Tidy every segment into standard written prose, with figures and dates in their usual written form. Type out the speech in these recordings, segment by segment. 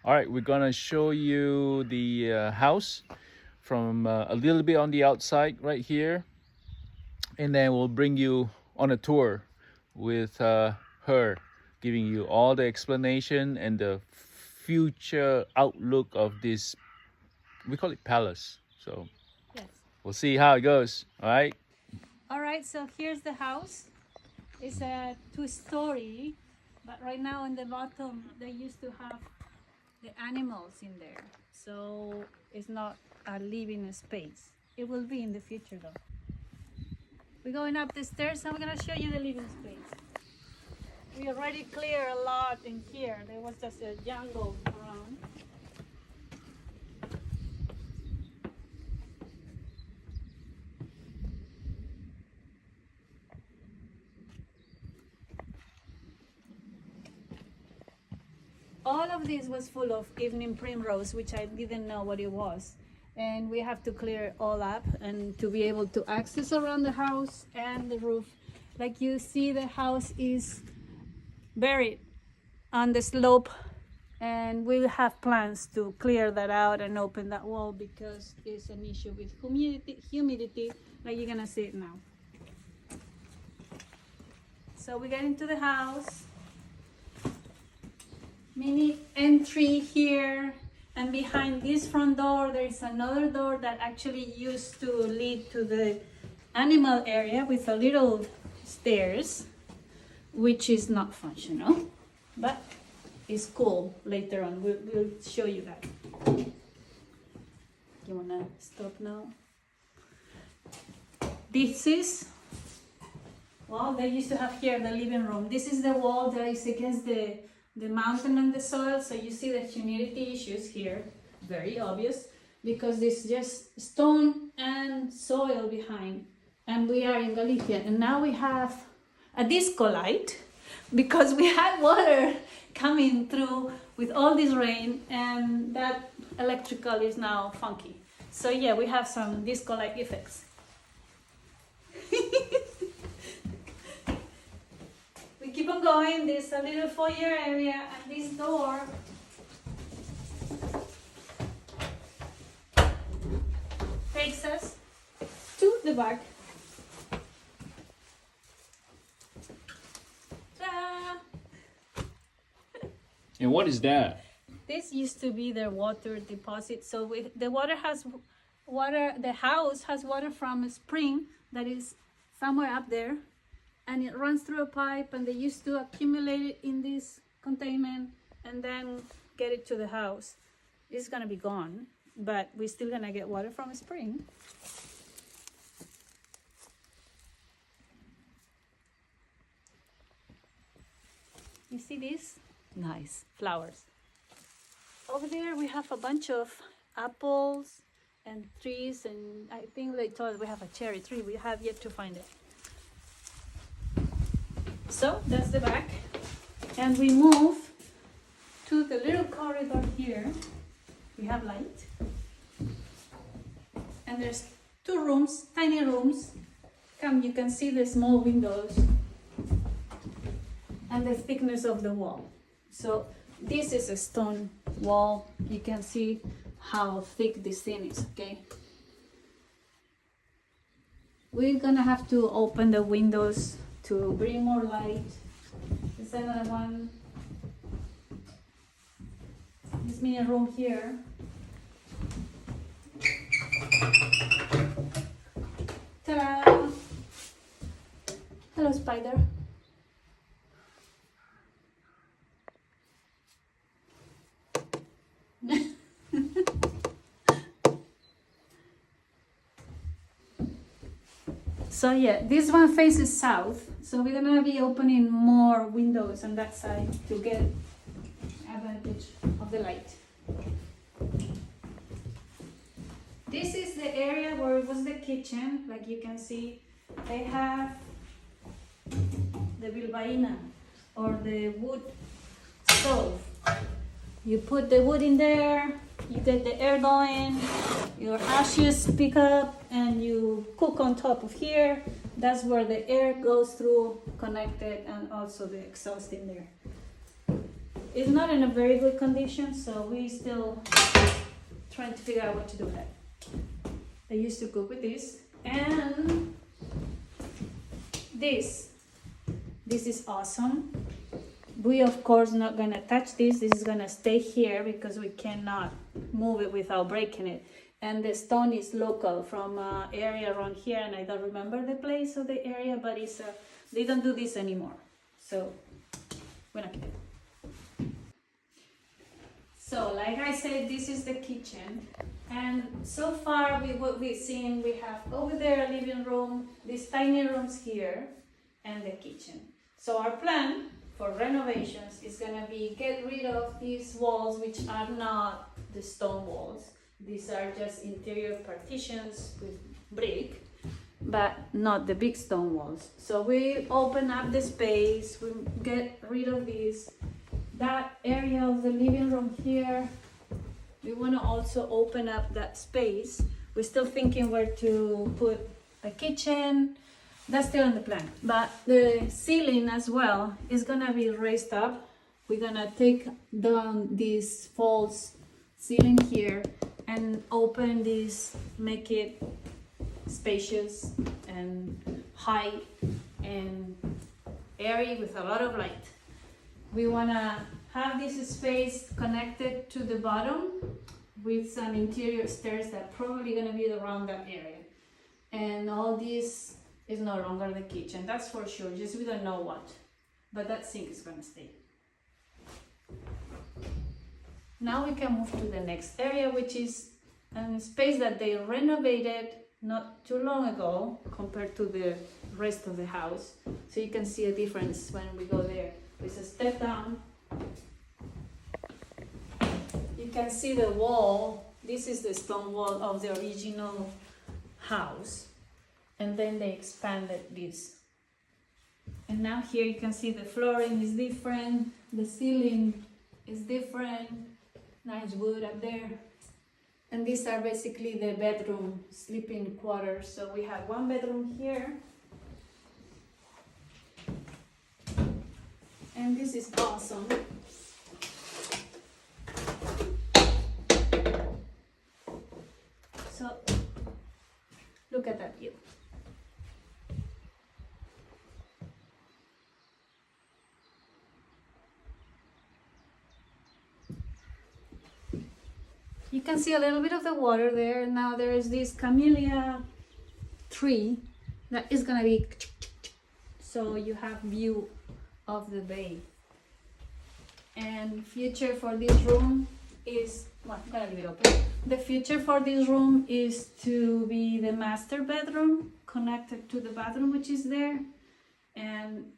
All right, we're gonna show you the house from a little bit on the outside right here, and then we'll bring you on a tour with her, giving you all the explanation and the future outlook of this. We call it palace. So Yes. we'll see how it goes. All right. All right, so here's the house. It's a two-story, but right now in the bottom they used to have the animals in there, so it's not a living space. It will be in the future though. We're going up the stairs and we're gonna show you the living space. We already cleared a lot in here. There was just a jungle around. All of this was full of evening primrose, which I didn't know what it was. And we have to clear it all up and to be able to access around the house and the roof. Like you see, the house is buried on the slope, and we'll have plans to clear that out and open that wall because it's an issue with humidity, like you're gonna see it now. So we get into the house. Mini entry here, and behind this front door there is another door that actually used to lead to the animal area with a little stairs, which is not functional, but it's cool. Later on we'll show you that. You wanna stop now? This is, well, they used to have here the living room. This is the wall that is against the mountain and the soil, so you see the humidity issues here, very obvious, because it's just stone and soil behind, and we are in Galicia, and now we have a disco light because we had water coming through with all this rain, and that electrical is now funky. So yeah, we have some disco light effects. Keep on going. There's a little foyer area, and this door takes us to the back. Ta-da! And what is that? This used to be their water deposit. So the water has water. The house has water from a spring that is somewhere up there, and it runs through a pipe, and they used to accumulate it in this containment and then get it to the house. It's gonna be gone, but we're still gonna get water from a spring. You see this? Nice flowers. Over there we have a bunch of apples and trees, and I think they told us we have a cherry tree. We have yet to find it. So that's the back, and we move to the little corridor here. We have light, and there's two rooms, tiny rooms. Come, you can see the small windows and the thickness of the wall. So this is a stone wall. You can see how thick this thing is, okay? We're gonna have to open the windows to bring more light. There's another one. This mini room here. Ta-da! Hello, spider. So yeah, this one faces south, so we're gonna be opening more windows on that side to get advantage of the light. This is the area where it was the kitchen. Like you can see, they have the bilbaína, or the wood stove. You put the wood in there, you get the air going, your ashes pick up, and you cook on top of here. That's where the air goes through, connected, and also the exhaust in there. it's not in a very good condition, so we still trying to figure out what to do with it. I used to cook with this, and this is awesome. We of course not gonna touch this. This is gonna stay here because we cannot move it without breaking it. And the stone is local from area around here, and I don't remember the place of the area, but it's they don't do this anymore, so we're not keep it. So like I said, this is the kitchen, and so far what we've seen, we have over there a living room, these tiny rooms here, and the kitchen. So our plan for renovations is gonna be get rid of these walls, which are not the stone walls. These are just interior partitions with brick, but not the big stone walls. So we open up the space, we get rid of this. That area of the living room here, we want to also open up that space. We're still thinking where to put a kitchen. That's still in the plan. But the ceiling as well is gonna be raised up. We're gonna take down this false ceiling here and open this, make it spacious and high and airy with a lot of light. We wanna have this space connected to the bottom with some interior stairs that probably gonna be around that area. And all this is no longer the kitchen, that's for sure, just we don't know what. But that sink is gonna stay. Now we can move to the next area, which is a space that they renovated not too long ago compared to the rest of the house. So you can see a difference when we go there. There's a step down. You can see the wall. This is the stone wall of the original house. And then they expanded this. And now here you can see the flooring is different. The ceiling is different. Nice wood up there. And these are basically the bedroom sleeping quarters. So we have one bedroom here. And this is awesome. So look at that view. You can see a little bit of the water there. Now there is this camellia tree that is gonna be, so you have view of the bay. And future for this room is, well, I'm gonna leave it open. The future for this room is to be the master bedroom connected to the bathroom, which is there, and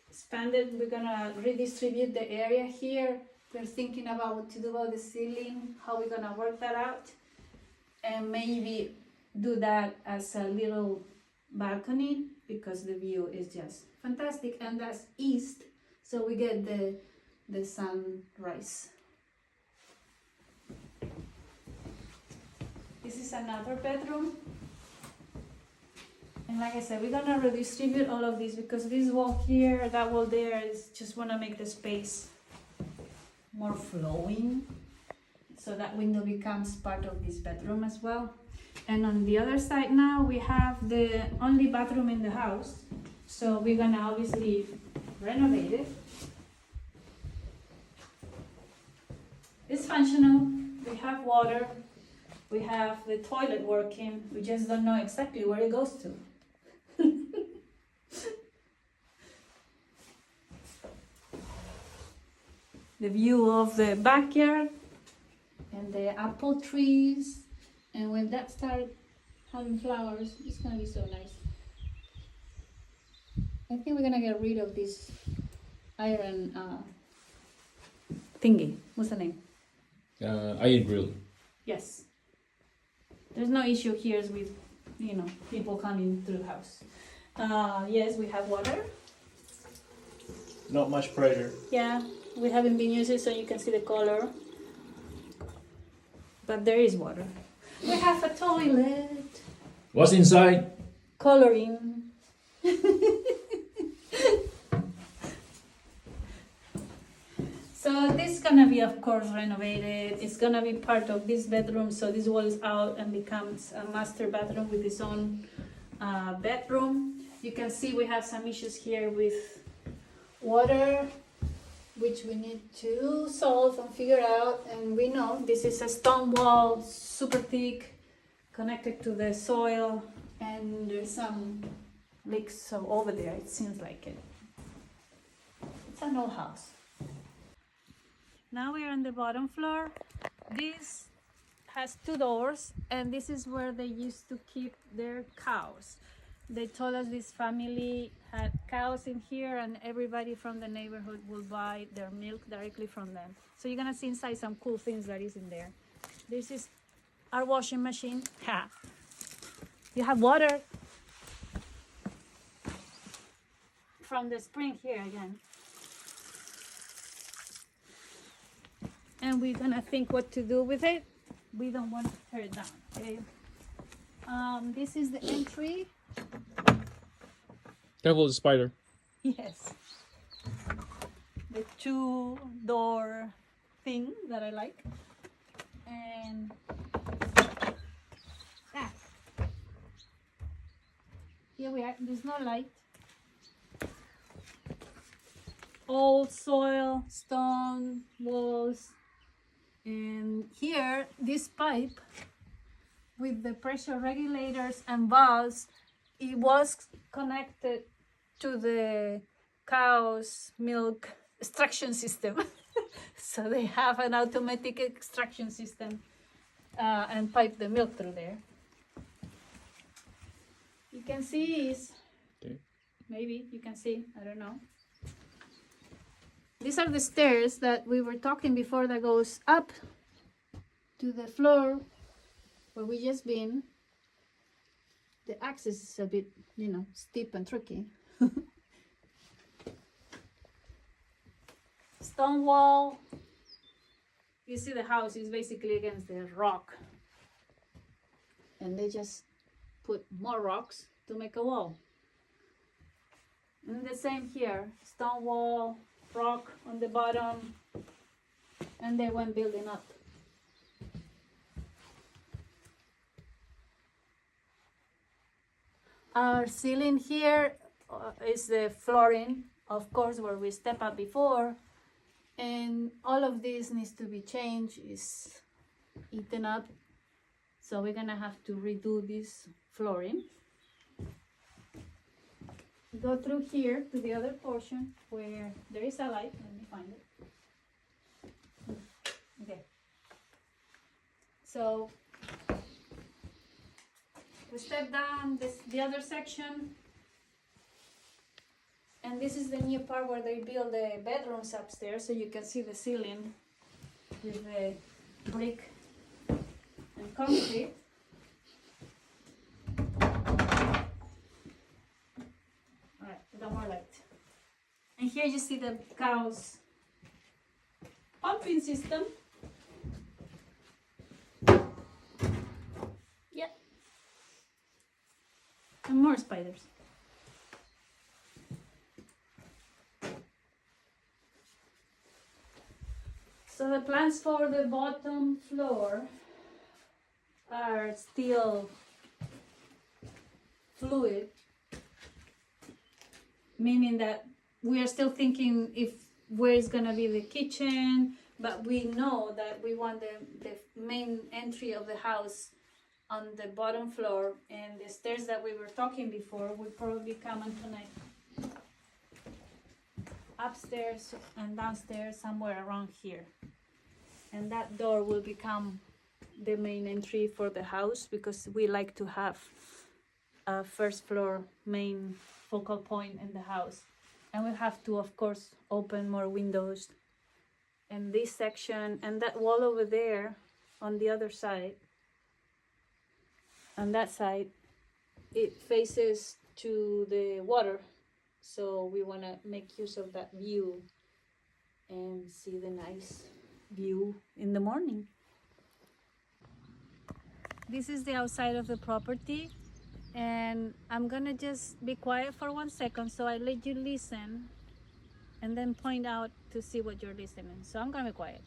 expanded. We're gonna redistribute the area here. We're thinking about what to do about the ceiling, how we're gonna work that out, and maybe do that as a little balcony because the view is just fantastic, and that's east, so we get the sunrise. This is another bedroom, and like I said, we're gonna redistribute all of these because this wall here, that wall there, is just wanna make the space more flowing, so that window becomes part of this bedroom as well. And on the other side now we have the only bathroom in the house, so we're gonna obviously renovate it. It's functional, we have water, we have the toilet working, we just don't know exactly where it goes to. The view of the backyard and the apple trees, and when that starts having flowers, it's gonna be so nice. I think we're gonna get rid of this iron thingy. What's the name? Iron grill. Yes. There's no issue here with, people coming through the house. Yes, we have water. Not much pressure. Yeah, we haven't been using it, so you can see the color. But there is water. We have a toilet. What's inside? Coloring. So this is gonna be, of course, renovated. It's gonna be part of this bedroom. So this wall is out and becomes a master bathroom with its own bedroom. You can see we have some issues here with water, which we need to solve and figure out. And we know this is a stone wall, super thick, connected to the soil, and there's some leaks. So over there, it seems like it. It's an old house. Now we're on the bottom floor. This has two doors, and this is where they used to keep their cows. They told us this family had cows in here, and everybody from the neighborhood will buy their milk directly from them. So you're gonna see inside some cool things that is in there. This is our washing machine. Ha! You have water from the spring here again. And we're gonna think what to do with it. We don't want to tear it down, okay? This is the entry. Careful, the spider. Yes. The two-door thing that I like. And here we are. There's no light. Old soil, stone walls. And here, this pipe with the pressure regulators and valves, it was connected to the cow's milk extraction system. So they have an automatic extraction system and pipe the milk through there. You can see is, okay. Maybe you can see, I don't know. These are the stairs that we were talking before that goes up to the floor where we just been. The access is a bit, steep and tricky. Stone wall. You see the house is basically against the rock. And they just put more rocks to make a wall. And the same here, stone wall, rock on the bottom, and they went building up. Our ceiling here is the flooring, of course, where we stepped up before, and all of this needs to be changed. It's eaten up, so we're gonna have to redo this flooring. Go through here to the other portion where there is a light. Let me find it. Okay. So we step down the other section, and this is the new part where they build the bedrooms upstairs. So you can see the ceiling with the brick and concrete. More light. And here you see the cow's pumping system. Yeah. And more spiders. So the plans for the bottom floor are still fluid, meaning that we are still thinking if where is gonna be the kitchen, but we know that we want the main entry of the house on the bottom floor, and the stairs that we were talking before will probably come and connect upstairs and downstairs somewhere around here. And that door will become the main entry for the house, because we like to have a first floor main focal point in the house. And we'll have to, of course, open more windows. And this section and that wall over there on the other side, on that side, it faces to the water. So we want to make use of that view and see the nice view in the morning. This is the outside of the property. And I'm gonna just be quiet for 1 second so I let you listen and then point out to to see what you're listening. So I'm gonna be quiet.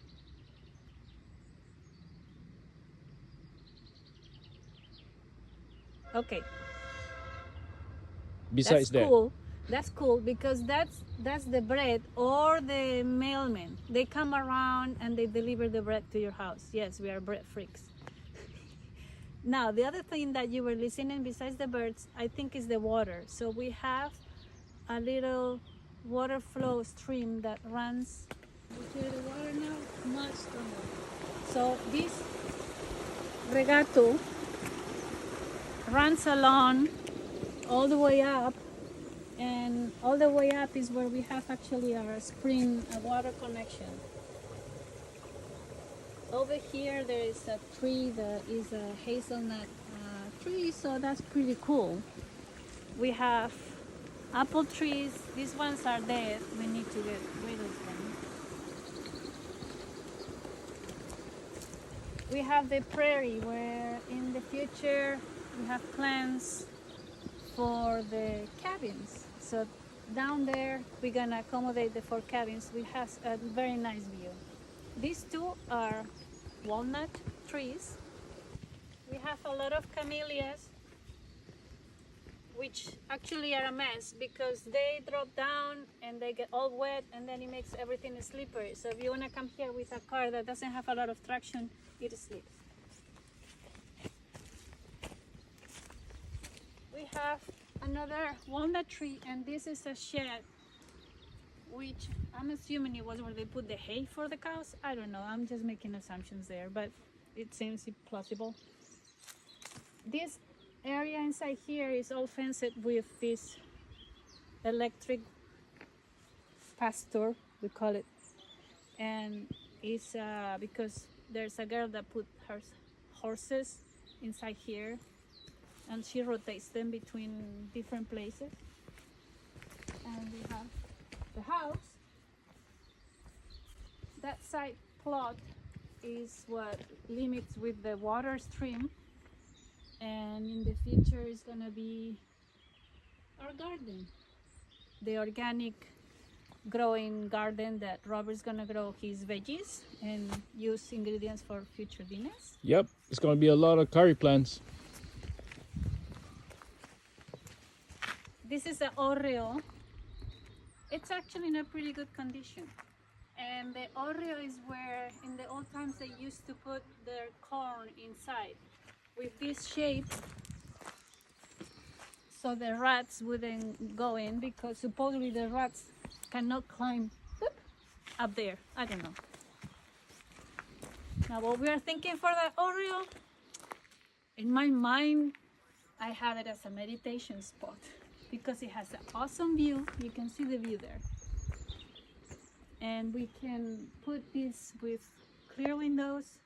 Okay. Besides That's that, cool. That's cool because that's the bread or the mailman. They come around and they deliver the bread to your house. Yes, we are bread freaks. Now, the other thing that you were listening besides the birds, I think, is the water. So we have a little water flow stream that runs. You hear the water now? Much stronger. So this regato runs along all the way up, and all the way up is where we have actually our spring water connection. Over here there is a tree that is a hazelnut tree, so that's pretty cool. We have apple trees. These ones are dead. We need to get rid of them. We have the prairie where in the future we have plans for the cabins. So down there we're gonna accommodate the 4 cabins. We have a very nice view. These two are walnut trees. We have a lot of camellias, which actually are a mess because they drop down and they get all wet, and then it makes everything slippery. So if you want to come here with a car that doesn't have a lot of traction, it slips. We have another walnut tree, and this is a shed, which I'm assuming it was where they put the hay for the cows. I don't know, I'm just making assumptions there, but it seems plausible. This area inside here is all fenced with this electric pasture, we call it, and it's because there's a girl that put her horses inside here, and she rotates them between different places. And we have the house. That side plot is what limits with the water stream, and in the future is gonna be our garden, the organic growing garden that Robert's gonna grow his veggies and use ingredients for future dinners. yep, it's going to be a lot of curry plants. This is an Oreo. It's actually in a pretty good condition. And the Oreo is where in the old times they used to put their corn inside with this shape, so the rats wouldn't go in, because supposedly the rats cannot climb up there. I don't know. Now what we are thinking for the Oreo, in my mind, I have it as a meditation spot because it has an awesome view. You can see the view there. And we can put this with clear windows,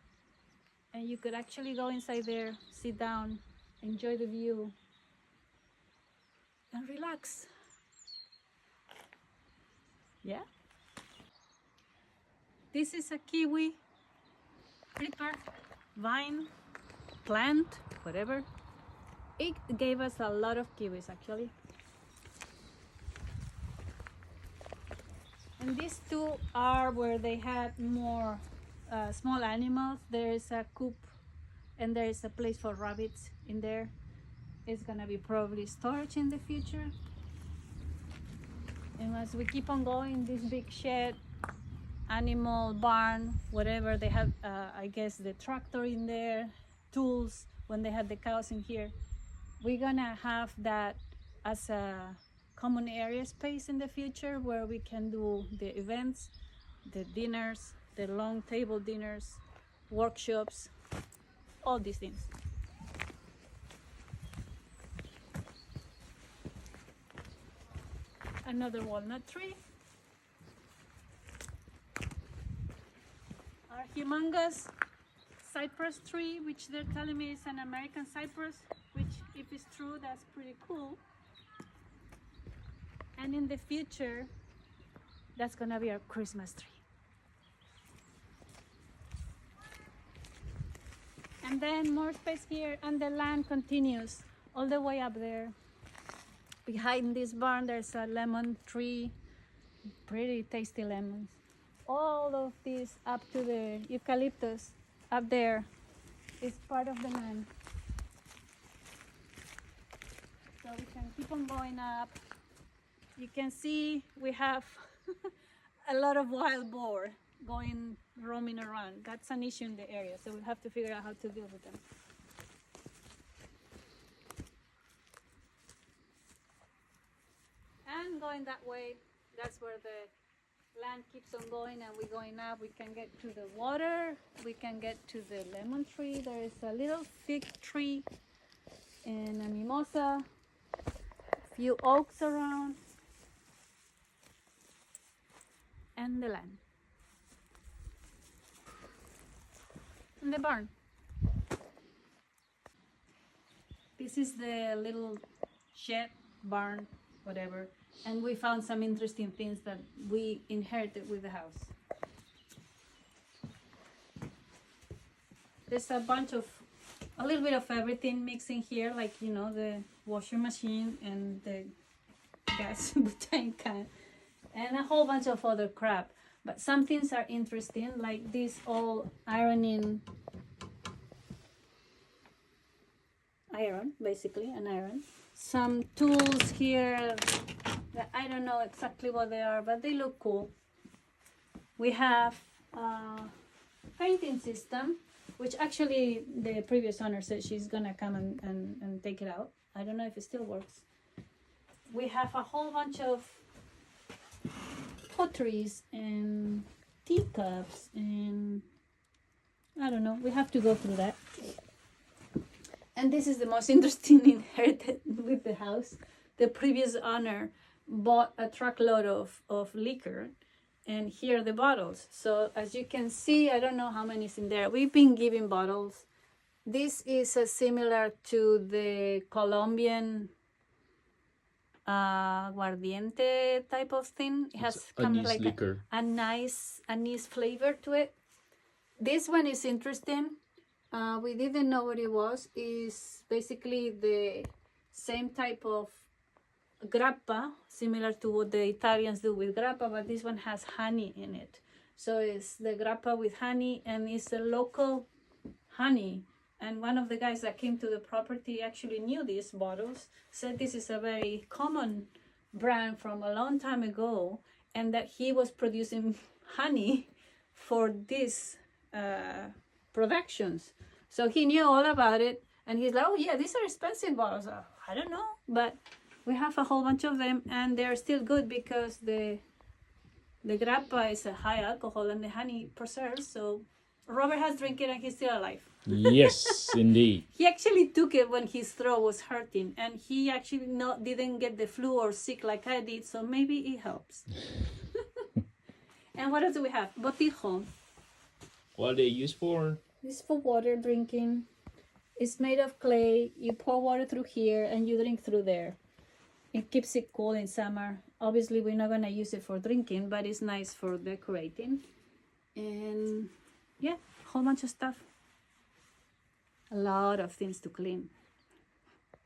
and you could actually go inside there, sit down, enjoy the view, and relax. Yeah. This is a kiwi creeper, vine, plant, whatever. It gave us a lot of kiwis actually. And these two are where they had more small animals. There is a coop and there is a place for rabbits in there. It's gonna be probably storage in the future. And as we keep on going, this big shed, animal barn, whatever, they have, I guess, the tractor in there, tools, when they had the cows in here. We're gonna have that as a common area space in the future where we can do the events, the dinners, the long table dinners, workshops, all these things. Another walnut tree. Our humongous cypress tree, which they're telling me is an American cypress, which if it's true, that's pretty cool. And in the future, that's gonna be our Christmas tree. And then more space here, and the land continues all the way up there. Behind this barn, there's a lemon tree, pretty tasty lemons. all of this up to the eucalyptus up there is part of the land. So we can keep on going up. You can see we have a lot of wild boar roaming around. That's an issue in the area, so we'll have to figure out how to deal with them. And going that way, that's where the land keeps on going, and we're going up. We can get to the water, we can get to the lemon tree. There is a little fig tree and a mimosa, a few oaks around, and the land. And the barn. This is the little shed, barn, whatever. And we found some interesting things that we inherited with the house. There's a little bit of everything mixing here, like, you know, the washing machine and the gas butane can, and a whole bunch of other crap. But some things are interesting, like this old iron, basically an iron. Some tools here that I don't know exactly what they are, but they look cool. We have a painting system, which actually the previous owner said she's gonna come and take it out. I don't know if it still works. We have a whole bunch of potteries and teacups, and I don't know, we have to go through that. And this is the most interesting inherited with the house. The previous owner bought a truckload of liquor, and here are the bottles. So as you can see, I don't know how many is in there. We've been giving bottles. This is similar to the Colombian aguardiente type of thing. It has kind of like a nice anise flavor to it. This one is interesting. We didn't know what it was. It's basically the same type of grappa, similar to what the Italians do with grappa, but this one has honey in it. So it's the grappa with honey, and it's a local honey. And one of the guys that came to the property actually knew these bottles, said this is a very common brand from a long time ago, and that he was producing honey for these productions. So he knew all about it, and he's like, oh yeah, these are expensive bottles. I don't know, but we have a whole bunch of them, and they're still good because the grappa is a high alcohol and the honey preserves. So Robert has drank it and he's still alive. Yes, indeed. He actually took it when his throat was hurting, and he actually didn't get the flu or sick like I did, so maybe it helps. And what else do we have? Botijo. What are they used for? This is for water drinking. It's made of clay. You pour water through here and you drink through there. It keeps it cool in summer. Obviously, we're not going to use it for drinking, but it's nice for decorating. And yeah, a whole bunch of stuff. A lot of things to clean.